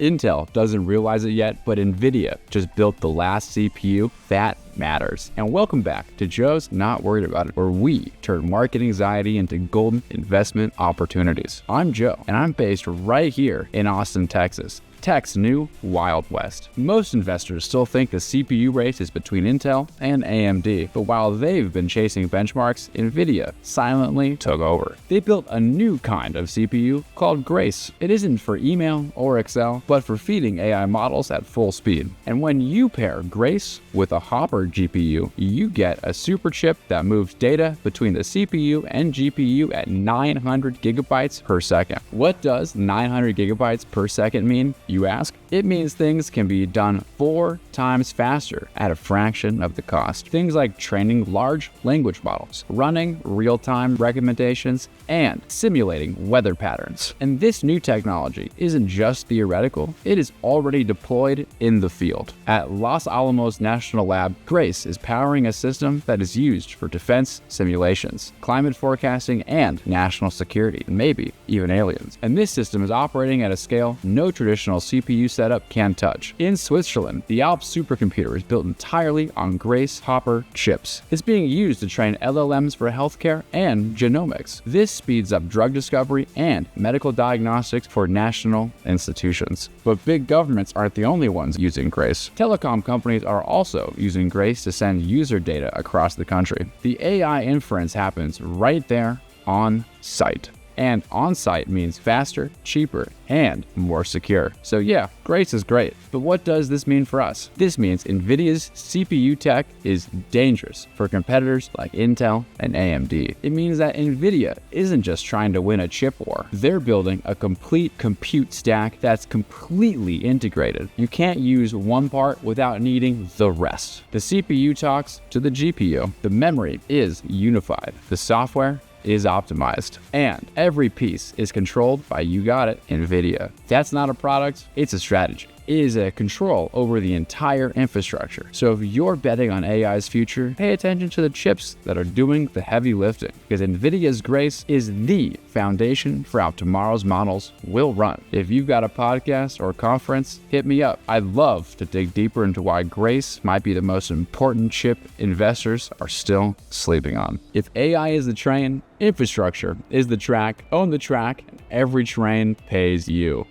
Intel doesn't realize it yet, but NVIDIA just built the last CPU that matters. And welcome back to Joe's Not Worried About It, where we turn market anxiety into golden investment opportunities. I'm Joe, and I'm based right here in Austin, Texas. Tech's new Wild West. Most investors still think the CPU race is between Intel and AMD, but while they've been chasing benchmarks, NVIDIA silently took over. They built a new kind of CPU called Grace. It isn't for email or Excel, but for feeding AI models at full speed. And when you pair Grace with a Hopper GPU, you get a super chip that moves data between the CPU and GPU at 900 gigabytes per second. What does 900 gigabytes per second mean, you ask? It means things can be done 4 times faster at a fraction of the cost. Things like training large language models, running real-time recommendations, and simulating weather patterns. And this new technology isn't just theoretical, it is already deployed in the field. At Los Alamos National Lab, Grace is powering a system that is used for defense simulations, climate forecasting, and national security, maybe even aliens. And this system is operating at a scale no traditional CPU setup can touch. In Switzerland, the Alps supercomputer is built entirely on Grace Hopper chips. It's being used to train LLMs for healthcare and genomics. This speeds up drug discovery and medical diagnostics for national institutions. But big governments aren't the only ones using Grace. Telecom companies are also using Grace to send user data across the country. The AI inference happens right there on site. And on-site means faster, cheaper, and more secure. So yeah, Grace is great. But what does this mean for us? This means NVIDIA's CPU tech is dangerous for competitors like Intel and AMD. It means that NVIDIA isn't just trying to win a chip war. They're building a complete compute stack that's completely integrated. You can't use one part without needing the rest. The CPU talks to the GPU. The memory is unified. The software is optimized, and every piece is controlled by, you got it, NVIDIA. That's not a product, it's a strategy. It is a control over the entire infrastructure. So if you're betting on AI's future, pay attention to the chips that are doing the heavy lifting, because NVIDIA's Grace is the foundation for how tomorrow's models will run. If you've got a podcast or conference, hit me up. I'd love to dig deeper into why Grace might be the most important chip investors are still sleeping on. If AI is the train, infrastructure is the track. Own the track, and every train pays you.